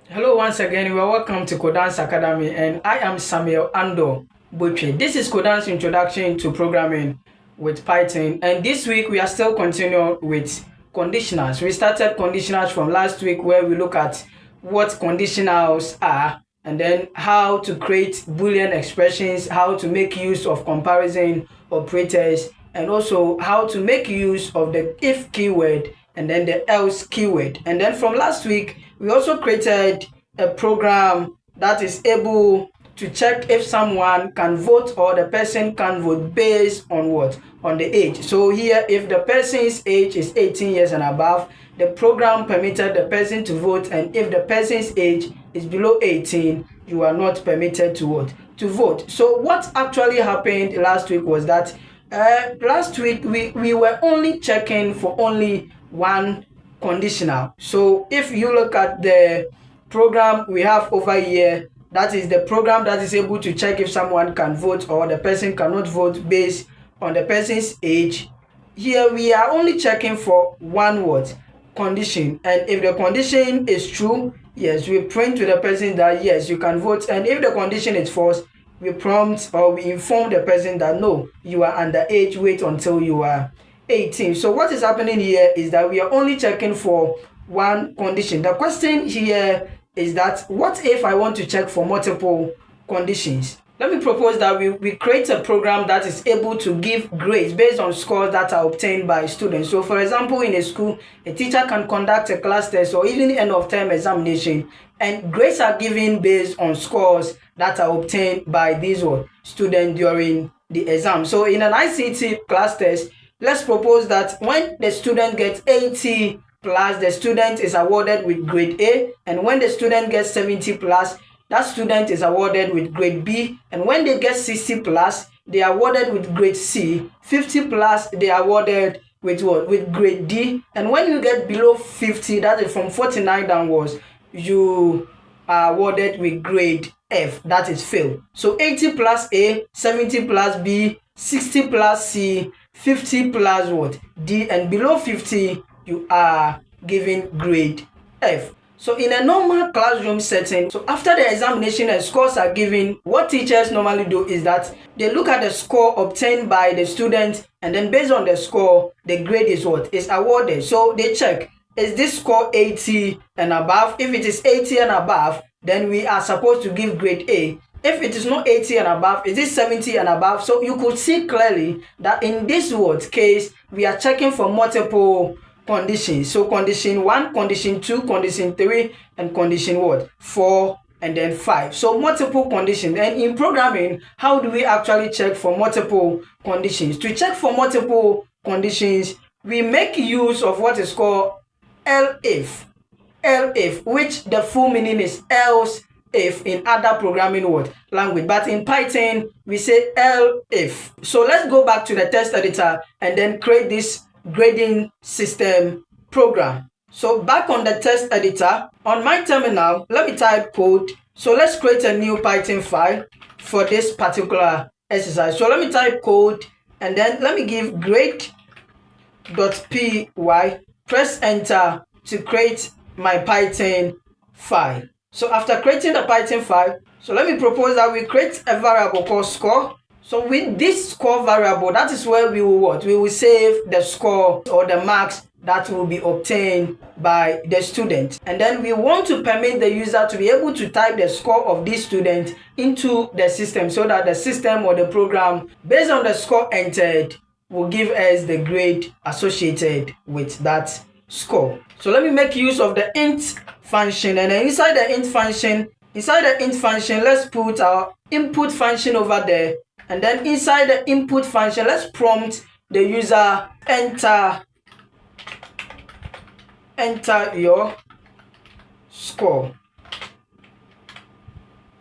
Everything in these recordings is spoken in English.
Hello, once again. You are welcome to Kodans Academy, and I am Samuel Ando Butche. This is Kodans Introduction to Programming with Python, and this week we are still continuing with conditionals. We started conditionals from last week, where we look at what conditionals are, and then how to create Boolean expressions, how to make use of comparison operators, and also how to make use of the if keyword and then the else keyword. And then from last week, we also created a program that is able to check if someone can vote or the person can vote based on what? On the age. So here, if the person's age is 18 years and above, the program permitted the person to vote, and if the person's age is below 18, you are not permitted to vote. So what actually happened last week was that last week we were only checking for only one conditional. So if you look at the program we have over here, that is the program that is able to check if someone can vote or the person cannot vote based on the person's age. Here we are only checking for one word condition, and if the condition is true, yes, we print to the person that yes, you can vote, and if the condition is false, we prompt or we inform the person that no, you are underage, wait until you are 18. So what is happening here is that we are only checking for one condition. The question here is that what if I want to check for multiple conditions? Let me propose that we create a program that is able to give grades based on scores that are obtained by students. So for example, in a school, a teacher can conduct a class test or even end of term examination, and grades are given based on scores that are obtained by these students during the exam. So in an ICT class test, let's propose that when the student gets 80 plus, the student is awarded with grade A, and when the student gets 70 plus, that student is awarded with grade B, and when they get 60 plus, they are awarded with grade C. 50 plus, they are awarded with what? With grade D. And when you get below 50, that is from 49 downwards, you are awarded with grade F, that is fail. So 80 plus A, 70 plus B, 60 plus C, 50 plus what? D, and below 50, you are given grade F. So in a normal classroom setting, so after the examination and scores are given, what teachers normally do is that they look at the score obtained by the student, and then based on the score, the grade is what? Is awarded. So they check, is this score 80 and above? If it is 80 and above, then we are supposed to give grade A. If it is not 80 and above, is it 70 and above? So you could see clearly that in this case, we are checking for multiple conditions. So condition 1, condition 2, condition 3, and condition 4, and then 5. So multiple conditions. And in programming, how do we actually check for multiple conditions? To check for multiple conditions, we make use of what is called elif. Elif, which the full meaning is else if in other programming language, but in Python we say elif. So let's go back to the text editor and then create this grading system program. So back on the text editor, on my terminal, let me type code. So let's create a new Python file for this particular exercise. So let me type code, and then let me give grade.py, press enter to create my Python file. So after creating the Python file, so let me propose that we create a variable called score. So with this score variable, that is where we will we will save the score or the marks that will be obtained by the student. And then we want to permit the user to be able to type the score of this student into the system, so that the system or the program, based on the score entered, will give us the grade associated with that score. So let me make use of the int function, and then inside the int function, let's put our input function over there. And then inside the input function, let's prompt the user enter your score.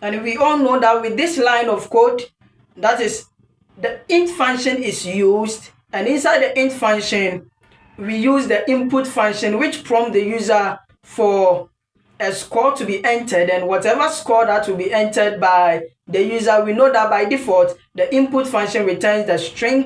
And we all know that with this line of code, that is the int function is used, and inside the int function we use the input function, which prompt the user for a score to be entered, and whatever score that will be entered by the user, we know that by default the input function returns the string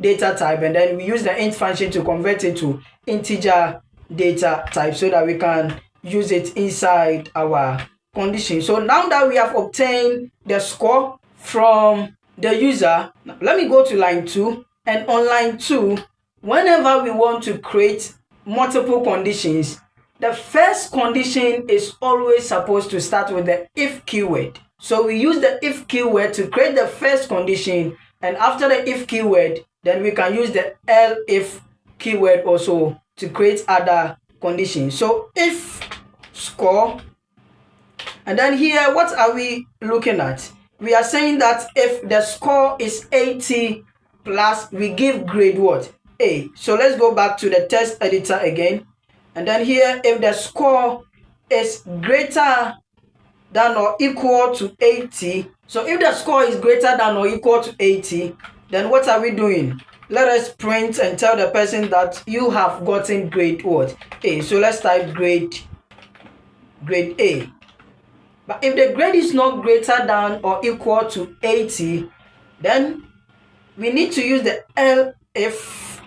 data type, and then we use the int function to convert it to integer data type so that we can use it inside our condition. So now that we have obtained the score from the user, let me go to line 2. And on line 2, whenever we want to create multiple conditions, the first condition is always supposed to start with the if keyword. So we use the if keyword to create the first condition, and after the if keyword, then we can use the elif keyword also to create other conditions. So if score, and then here what are we looking at? We are saying that if the score is 80 plus, we give grade what? A. So let's go back to the text editor again, and then here if the score is greater than or equal to 80, so if the score is greater than or equal to 80, then what are we doing? Let us print and tell the person that you have gotten grade what? A. So let's type grade A. But if the grade is not greater than or equal to 80, then we need to use the elif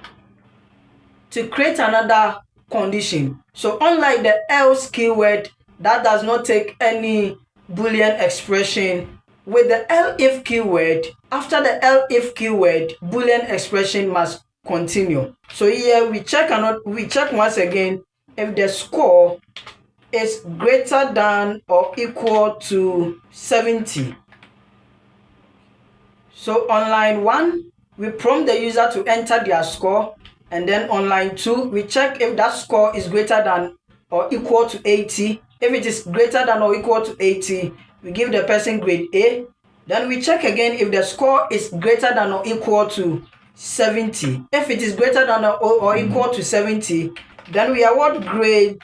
to create another condition. So unlike the else keyword that does not take any Boolean expression, with the elif keyword, after the elif keyword, Boolean expression must continue. So here we check once again if the score is greater than or equal to 70. So on line 1, we prompt the user to enter their score, and then on line 2, we check if that score is greater than or equal to 80. If it is greater than or equal to 80, we give the person grade A. Then we check again if the score is greater than or equal to 70. If it is greater than or equal to 70, then we award grade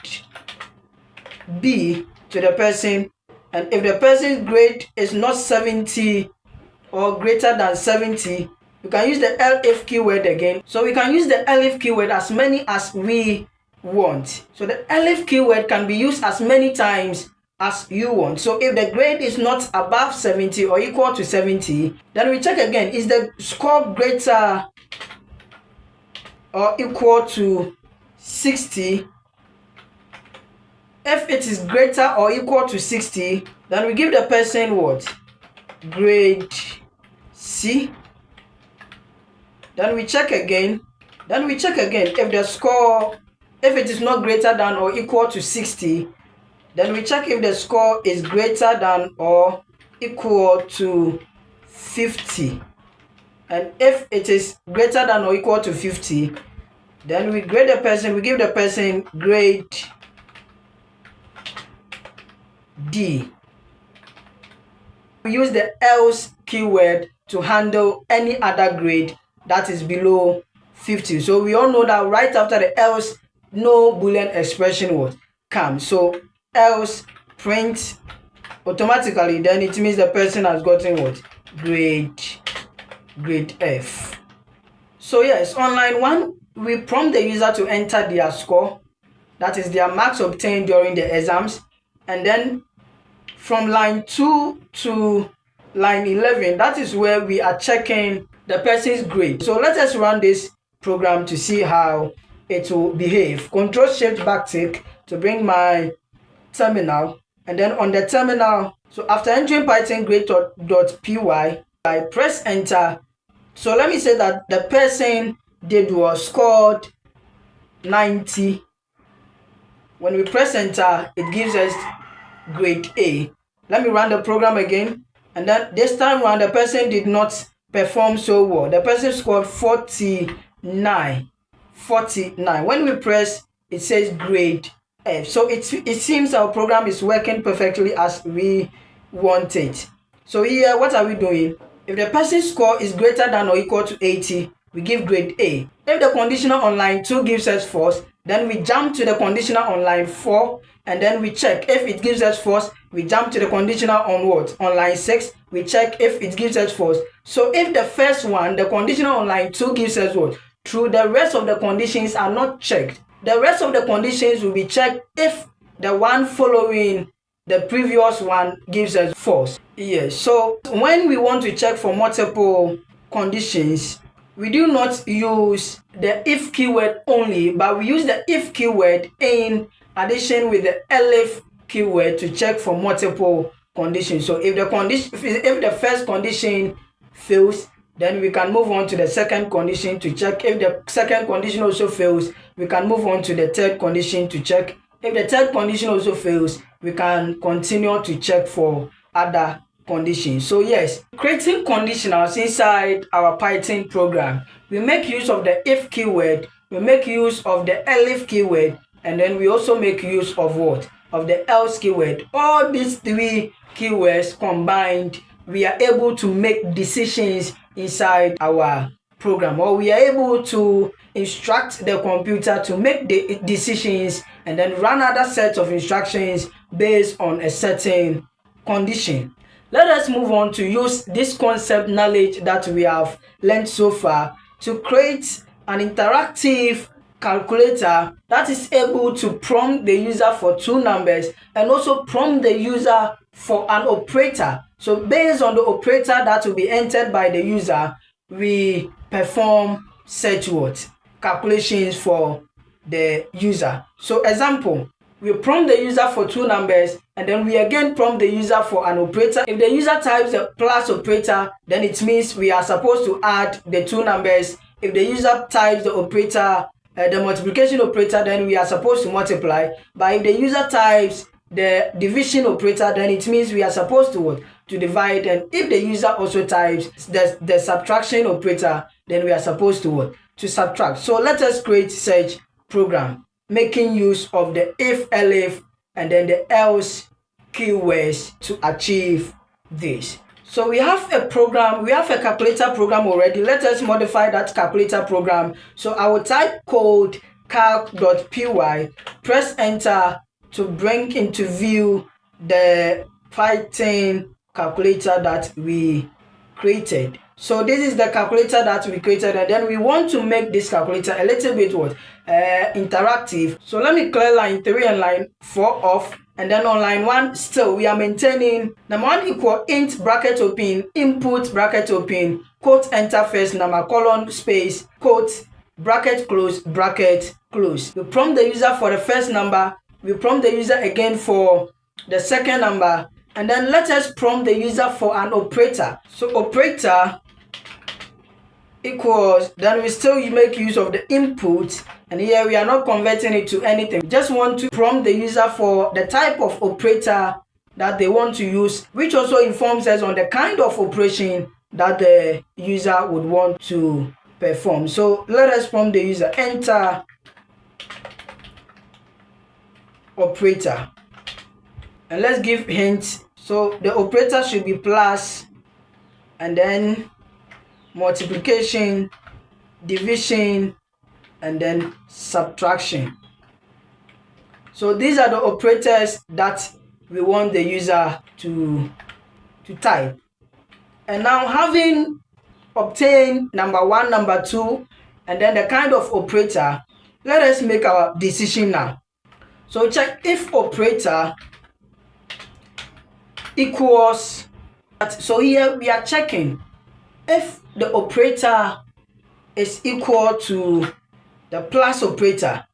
B to the person. And if the person's grade is not 70 or greater than 70, we can use the elif keyword again. So we can use the elif keyword as many as we want. So the elif keyword can be used as many times as you want. So if the grade is not above 70 or equal to 70, then we check again, is the score greater or equal to 60? If it is greater or equal to 60, then we give the person what? Grade C. Then we check again. If the score, if it is not greater than or equal to 60, then we check if the score is greater than or equal to 50. And if it is greater than or equal to 50, then we give the person grade D. We use the else keyword to handle any other grade that is below 50. So we all know that right after the else, no Boolean expression would come. So else print automatically, then it means the person has gotten what? Grade F. So yes, on line 1, we prompt the user to enter their score, that is their marks obtained during the exams, and then from line 2 to line 11, that is where we are checking the person's grade. So let us run this program to see how it will behave. Control Shift Backtick to bring my terminal, and then on the terminal, so after entering Python grade.py, I press enter. So let me say that the person was scored 90. When we press enter, it gives us grade A. Let me run the program again, and then this time around the person did not perform so well. The person scored 49. When we press, it says grade F. So it seems our program is working perfectly as we want it. So here, what are we doing? If the person's score is greater than or equal to 80, we give grade A. If the conditional on line 2 gives us false, then we jump to the conditional on line 4, and then we check. If it gives us false, we jump to the conditional on what? On line 6, we check if it gives us false. So if the first one, the conditional on line 2 gives us what? True, the rest of the conditions are not checked. The rest of the conditions will be checked if the one following the previous one gives us false. Yes, so when we want to check for multiple conditions, we do not use the if keyword only, but we use the if keyword in addition with the elif keyword to check for multiple conditions. So if the first condition fails, then we can move on to the second condition to check. If the second condition also fails, we can move on to the third condition to check. If the third condition also fails, we can continue to check for other conditions. So yes, creating conditionals inside our Python program, we make use of the if keyword, we make use of the elif keyword, and then we also make use of what? Of the else keyword. All these three keywords combined, we are able to make decisions inside our program, or we are able to instruct the computer to make the decisions and then run other sets of instructions based on a certain condition. Let us move on to use this concept knowledge that we have learned so far to create an interactive calculator that is able to prompt the user for two numbers and also prompt the user for an operator. So based on the operator that will be entered by the user, we perform such what? Calculations for the user. So example, we prompt the user for two numbers and then we again prompt the user for an operator. If the user types a plus operator, then it means we are supposed to add the two numbers. If the user types the operator, the multiplication operator, then we are supposed to multiply. But if the user types the division operator, then it means we are supposed to what? To divide. And if the user also types the subtraction operator, then we are supposed to what? To subtract. So let us create such program, making use of the if, elif, and then the else keywords to achieve this. So we have a program, we have a calculator program already. Let us modify that calculator program. So I will type code calc.py, press enter to bring into view the Python calculator that we created. So this is the calculator that we created, and then we want to make this calculator a little bit what? Interactive. So let me clear line 3 and line 4 off, and then on line 1 still we are maintaining number 1 equal int bracket open, input bracket open, quote enter first number, colon space, quote, bracket close, bracket close. We prompt the user for the first number, we prompt the user again for the second number, and then let us prompt the user for an operator. So operator equals, then we still make use of the input, and here we are not converting it to anything. We just want to prompt the user for the type of operator that they want to use, which also informs us on the kind of operation that the user would want to perform. So let us prompt the user enter operator, and let's give hints. So the operator should be plus, and then multiplication, division, and then subtraction. So these are the operators that we want the user to type. And now, having obtained number 1, number 2, and then the kind of operator, let us make our decision now. So check if operator equals, so here we are checking if the operator is equal to the plus operator.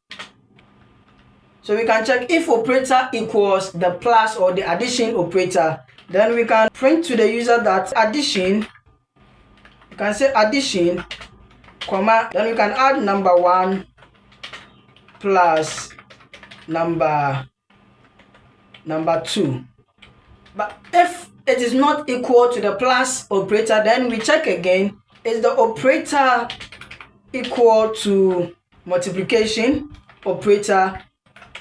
So we can check if operator equals the plus or the addition operator. Then we can print to the user that addition, you can say addition, comma, then we can add number 1 plus number 2. But if it is not equal to the plus operator, then we check again, is the operator equal to multiplication operator?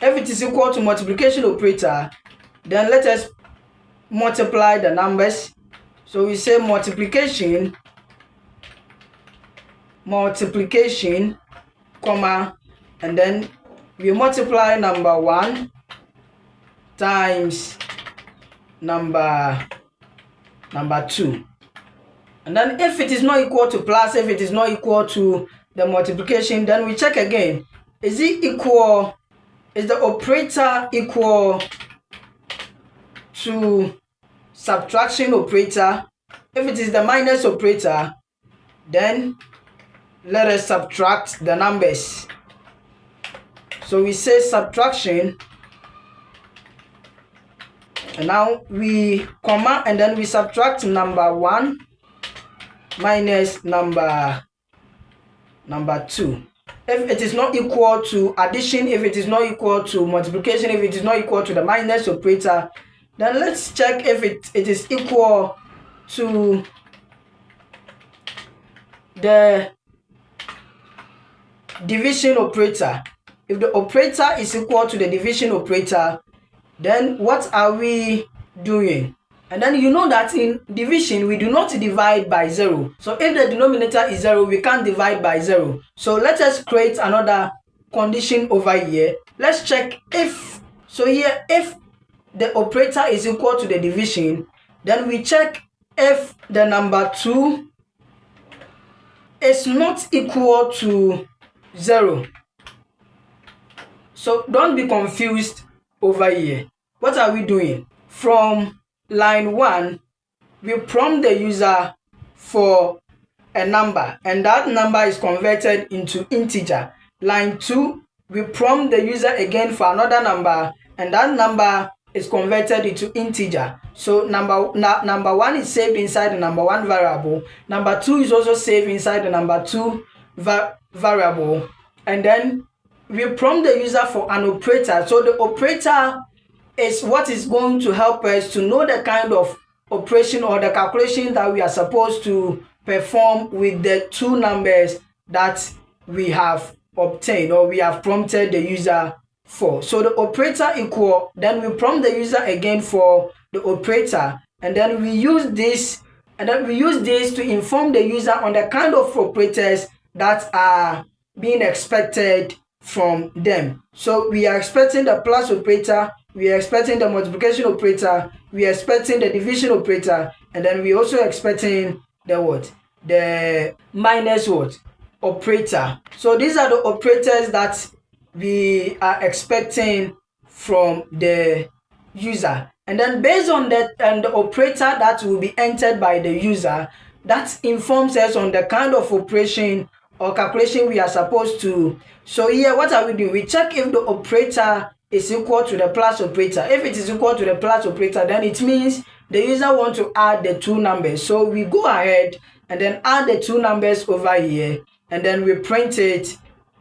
If it is equal to multiplication operator, then let us multiply the numbers. So we say multiplication, comma, and then we multiply number 1 times number 2. And then if it is not equal to plus, if it is not equal to the multiplication, then we check again. Is the operator equal to subtraction operator? If it is the minus operator, then let us subtract the numbers. So we say subtraction, And now we comma and then we subtract number 1 minus number 2. If it is not equal to addition, if it is not equal to multiplication, if it is not equal to the minus operator, then let's check if it is equal to the division operator. If the operator is equal to the division operator, then what are we doing? And then you know that in division, we do not divide by 0. So if the denominator is 0, we can't divide by 0. So let us create another condition over here. Let's check if, so here, if the operator is equal to the division, then we check if the number 2 is not equal to 0. So don't be confused over here. What are we doing? From line 1, we prompt the user for a number, and that number is converted into integer. Line 2, we prompt the user again for another number, and that number is converted into integer. So number 1 is saved inside the number 1 variable. Number 2 is also saved inside the number 2 variable. And then we prompt the user for an operator. So the operator is what is going to help us to know the kind of operation or the calculation that we are supposed to perform with the two numbers that we have obtained or we have prompted the user for. So the operator equal, then we prompt the user again for the operator, and then we use this to inform the user on the kind of operators that are being expected from them. So we are expecting the plus operator, we are expecting the multiplication operator, we are expecting the division operator, and then we also expecting the what? The minus what? Operator. So these are the operators that we are expecting from the user. And then based on that and the operator that will be entered by the user, that informs us on the kind of operation or calculation we are supposed to. So here, what are we doing? We check if the operator is equal to the plus operator. If it is equal to the plus operator, then it means the user wants to add the two numbers. So we go ahead and then add the two numbers over here, and then we print it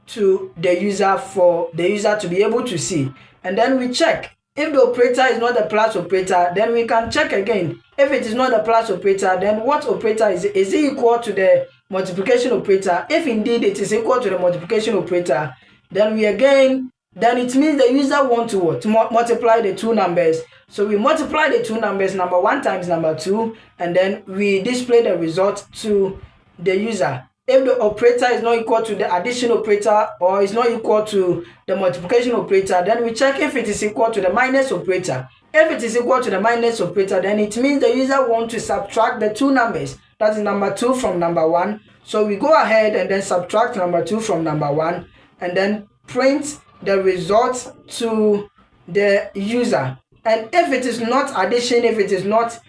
to the user for the user to be able to see. And then we check if the operator is not the plus operator, then we can check again. If it is not the plus operator, then what operator is it? Is it equal to the multiplication operator? If indeed it is equal to the multiplication operator, then it means the user wants to what? To multiply the two numbers. So we multiply the two numbers, number 1 times number 2, and then we display the result to the user. If the operator is not equal to the addition operator or is not equal to the multiplication operator, then we check if it is equal to the minus operator. If it is equal to the minus operator, then it means the user wants to subtract the two numbers. That is number 2 from number 1. So we go ahead and then subtract number 2 from number 1, and then print the result to the user. And if it is not addition, if it is not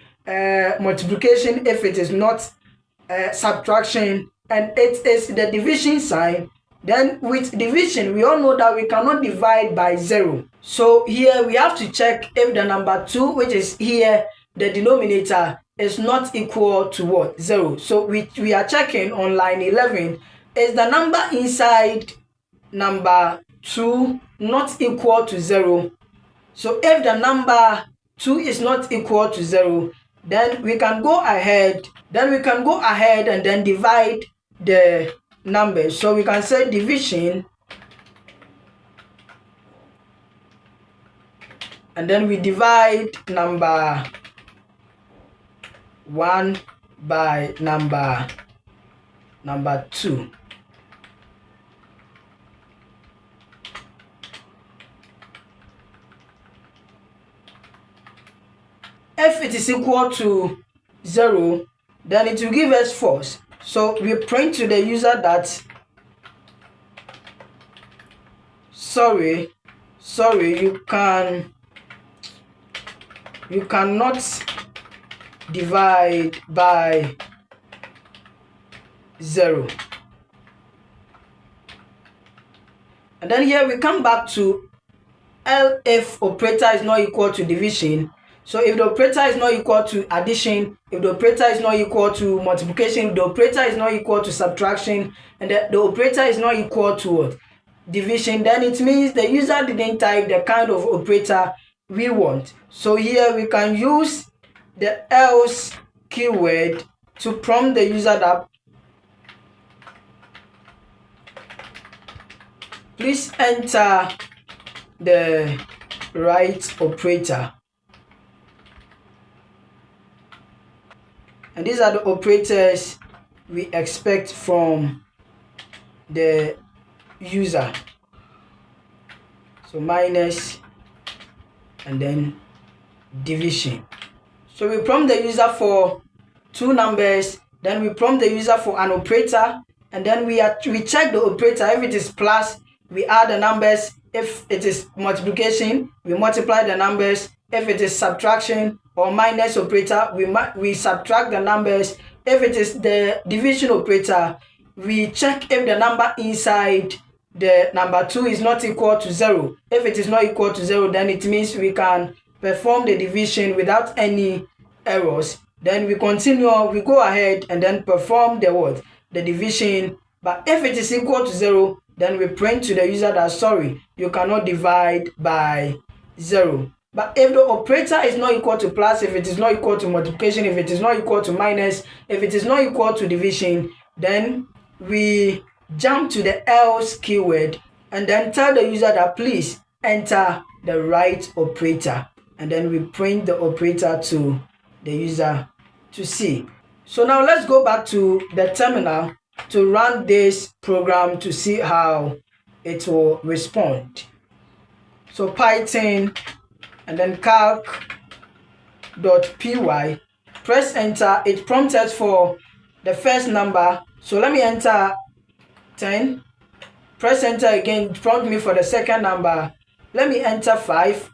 multiplication, if it is not subtraction, and it is the division sign, then with division, we all know that we cannot divide by 0. So here we have to check if the number 2, which is here, the denominator, is not equal to what? 0. So we are checking on line 11, is the number inside number 2 not equal to 0? So if the number 2 is not equal to 0, then we can go ahead and then divide the numbers. So we can say division, and then we divide number 1 by number 2. If it is equal to 0, then it will give us false. So we print to the user that sorry, you cannot divide by 0. And then here we come back to elif operator is not equal to division. So if the operator is not equal to addition, if the operator is not equal to multiplication, if the operator is not equal to subtraction, and the operator is not equal to what? Division, then it means the user didn't type the kind of operator we want. So here we can use the else keyword to prompt the user that please enter the right operator. And these are the operators we expect from the user. So minus and then division. So we prompt the user for two numbers, then we prompt the user for an operator, and then we check the operator. If it is plus, we add the numbers. If it is multiplication, we multiply the numbers. If it is subtraction or minus operator, we subtract the numbers. If it is the division operator, we check if the number inside the number 2 is not equal to 0. If it is not equal to 0, then it means we can perform the division without any errors. Then we continue, we go ahead and then perform the division. But if it is equal to 0, then we print to the user that sorry, you cannot divide by 0. But if the operator is not equal to plus, if it is not equal to multiplication, if it is not equal to minus, if it is not equal to division, then we jump to the else keyword and then tell the user that please enter the right operator, and then we print the operator to the user to see. So now let's go back to the terminal to run this program to see how it will respond. So Python and then calc.py, press enter. It prompted for the first number, so let me enter 10. Press enter again, prompt me for the second number. Let me enter 5,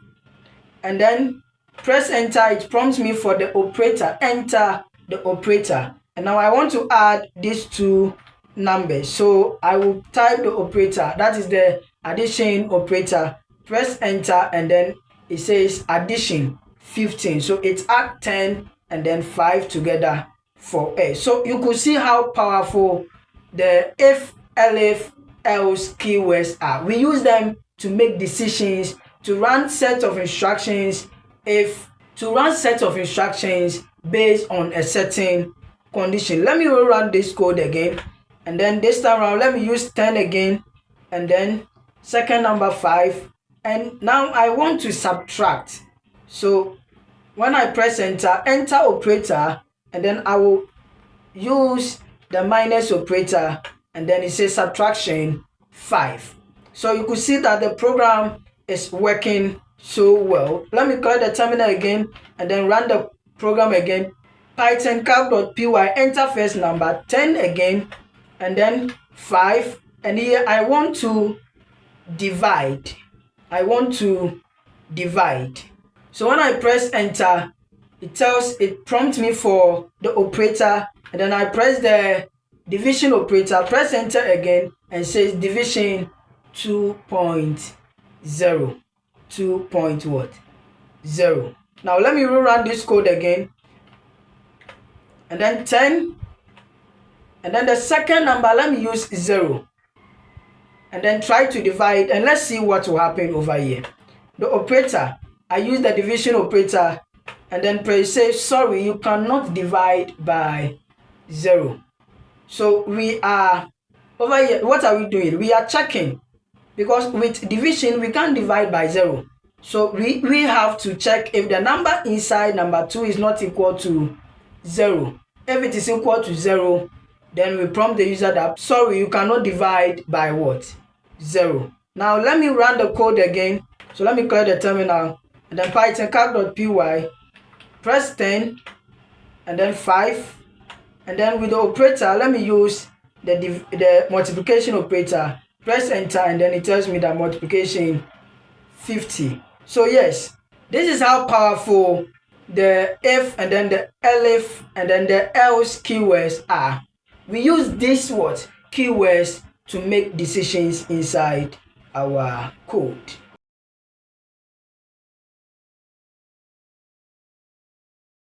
and then press enter. It prompts me for the operator. Enter the operator. And now I want to add these two numbers, so I will type the operator, that is the addition operator. Press enter, and then it says addition 15, so it's add 10 and then 5 together for A. So you could see how powerful the if, elif, else keywords are. We use them to make decisions, to run set of instructions, based on a certain condition. Let me rerun this code again, and then this time around let me use 10 again, and then second number 5, and now I want to subtract. So when I press enter operator, and then I will use the minus operator, and then it says subtraction 5. So you could see that the program is working so well. Let me clear the terminal again and then run the program again. Python calc.py, enter first number 10 again, and then 5, and here I want to divide. So when I press enter, it prompts me for the operator, and then I press the division operator, press enter again, and says division 2.0. 2.0. Now let me rerun this code again, and then 10, and then the second number let me use 0, and then try to divide, and let's see what will happen over here. The operator, I use the division operator, and then press say sorry, you cannot divide by 0. So we are over here. What are we doing? We are checking, because with division we can't divide by 0. So we have to check if the number inside number 2 is not equal to 0. If it is equal to 0, then we prompt the user that sorry, you cannot divide by what? 0. Now let me run the code again. So let me clear the terminal, and then Python calc.py, press 10 and then 5, and then with the operator let me use the multiplication operator. Press enter, and then it tells me that multiplication 50. So yes, this is how powerful the if and then the elif and then the else keywords are. We use these keywords to make decisions inside our code.